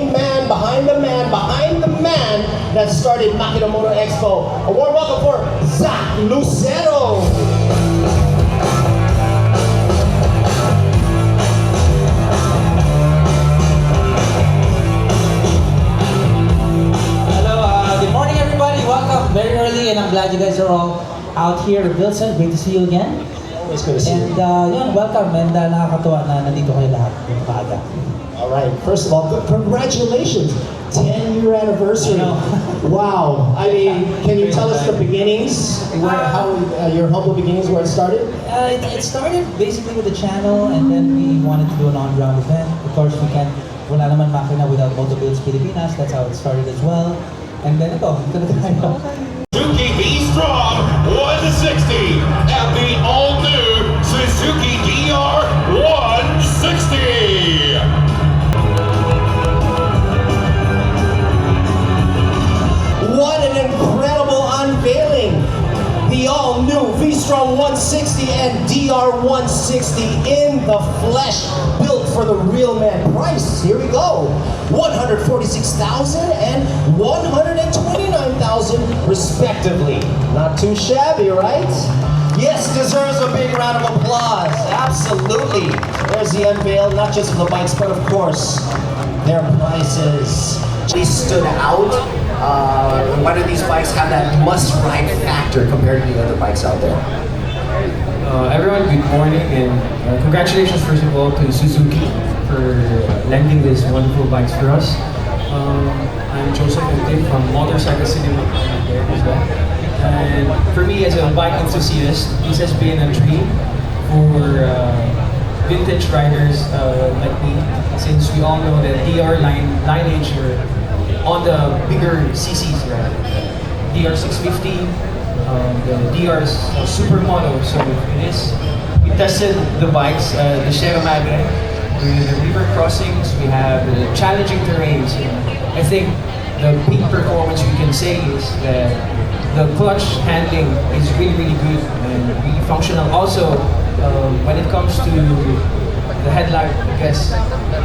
main man behind the man that started Makina Motor Expo. A warm welcome for Zach Lucero. Welcome very early, and I'm glad you guys are all out here. Wilson, great to see you again. It's good to see you. And yun, welcome, and nakakatuwa na nandito kayo lahat yung maaga. Alright, first of all, congratulations! 10-year anniversary. Wow. I mean, can you tell us the beginnings? How your humble beginnings, where it started? It started basically with the channel, and then we wanted to do an on-ground event. Of course, we can't, wala naman makina without Motobuilds Pilipinas. That's how it started as well. And then ito na tayo. Suzuki V-Strom 160 at the all-new Suzuki DR 160. What an incredible unveiling! The all-new V-Strom 160 and DR 160 in the flesh, built for the real man. Price, here we go, $146,000 and $129,000 respectively. Not too shabby, right? Yes, deserves a big round of applause. Absolutely. There's the unveil, not just for the bikes, but of course, their prices. They stood out. Why do these bikes have that must-ride factor compared to the other bikes out there? Everyone, good morning, and congratulations first of all to Suzuki for lending these wonderful bikes for us. I'm Joseph Untin from Motorcycle Cinema there as well. And for me as a bike enthusiast, this has been a dream for vintage riders like me, since we all know that DR lineage are on the bigger CCs, right? DR 650, the DR's Supermoto. So we tested the bikes, the Sierra Madre, with the river crossings. We have the challenging terrains. I think the peak performance we can say is that the clutch handling is really, really good and really functional. Also, when it comes to the headlight, I guess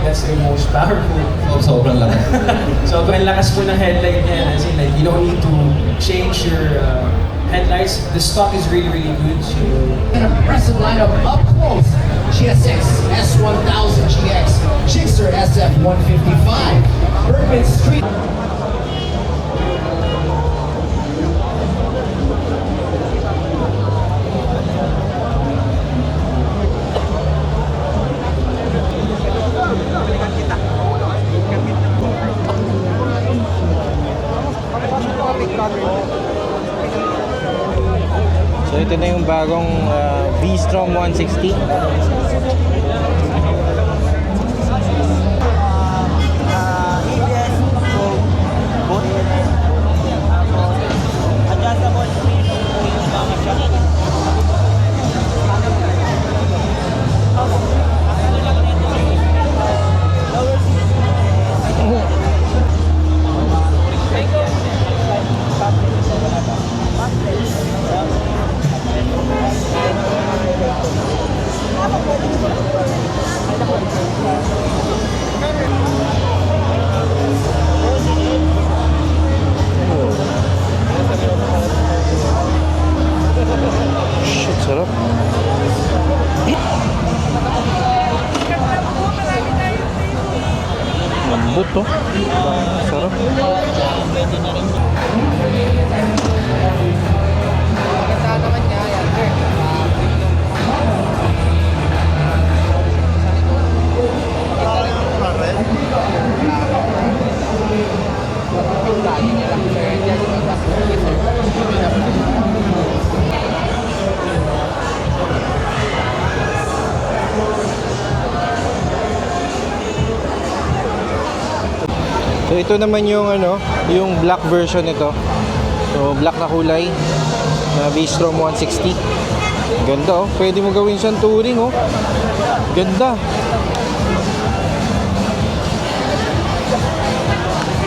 that's the most powerful. Sobrang lakas. Sobrang lakas po ng headlight niya. As in, like, you don't need to change your headlights. The stock is really, really good. So, An impressive lineup up close. GSX S1000 GX, Gixxer SF155, Bergman Street. So ito na yung bagong V-Strom 160. Shit, sarap. Lambot to. Sarap. So ito naman yung yung black version nito. So black na kulay na V-Strom 160. Ganda oh. Pwede mo gawin siyang touring oh. Ganda.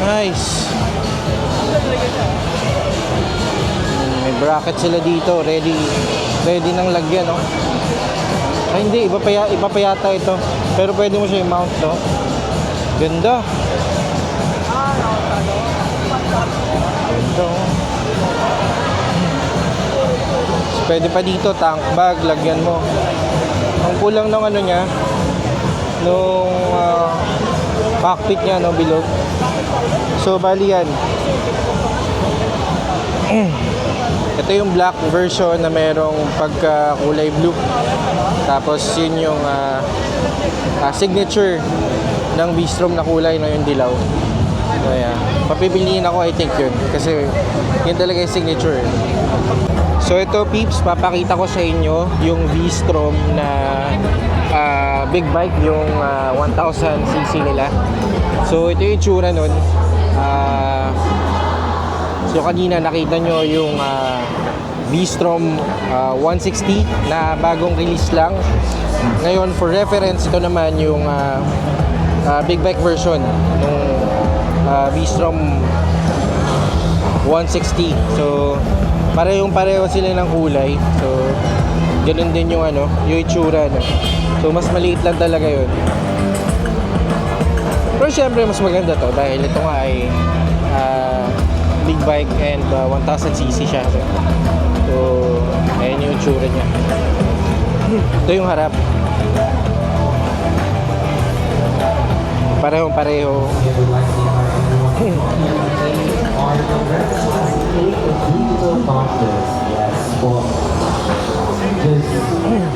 Nice. May bracket sila dito, ready nang lagyan oh. Ay hindi, iba pa yata ito. Pero pwede mo siya i-mount no. Ganda. Ito. Pwede pa dito, tank bag, lagyan mo. Ang kulang ng ano niya, nung cockpit niya, no, bilog. So, bali yan. Ito yung black version na merong pagka kulay blue. Tapos yun yung signature ng V-Strom na kulay na yung dilaw. So, yeah. Papipiliin ako, I think yun. Kasi yun talaga yung signature. So ito peeps, papakita ko sa inyo yung V-Strom na big bike, yung 1000cc nila. So ito yung itsura nun. So kanina nakita nyo yung V-Strom 160 na bagong release lang. Ngayon for reference, ito naman yung big bike version ng V-Strom 160. So parehong-pareho sila ng kulay. So ganun din yung yung itsura, no? So mas maliit lang talaga yun. Pero syempre mas maganda to dahil ito nga ay big bike and 1000cc siya. So ayan yung itsura niya. Ito yung harap. Parehong-pareho. Just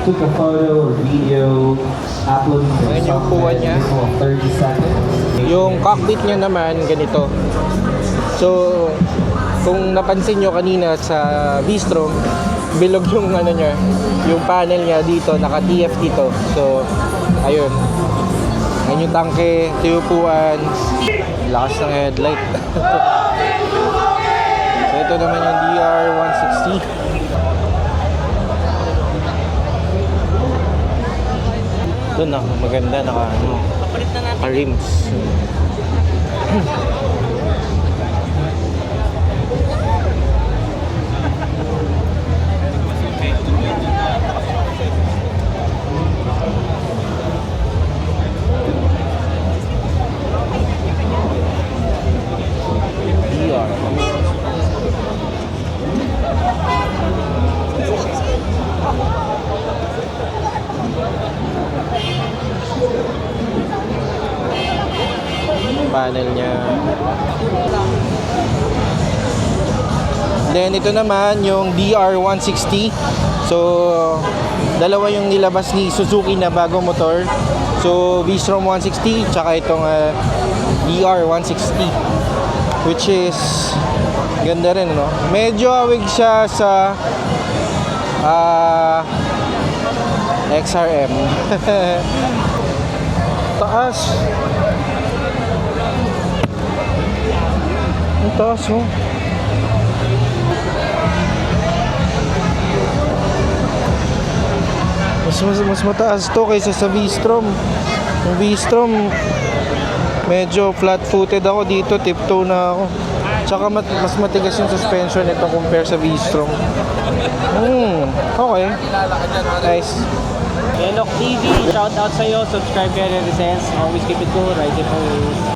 took a photo or video, uploaded to Ayan yung upuan niya. 30 seconds. Yung cockpit niya naman ganito. So kung napansin nyo kanina sa V-Strom, bilog yung niya, yung panel niya dito, naka-TF dito. So ayun. Ayan yung tangke, ito yung upuan. Lakas ng headlight. So ito naman yung DR160. Ito na, maganda, naka-rims. Panel niya. Then ito naman yung DR160. So dalawa yung nilabas ni Suzuki na bagong motor. So V-Strom 160 tsaka itong DR160, which is ganda rin, no? Medyo awig siya sa XRM. Taas. Ang taas, oh. Mas mataas to kaysa sa V-Strom. Yung V-Strom, medyo flat-footed ako dito, tiptoe na ako. Tsaka mas matigas yung suspension nito compare sa V-Strom. Okay. Nice. Lenok TV, shout out sa'yo, subscribe kay Renaissance, always keep it cool, ride it always.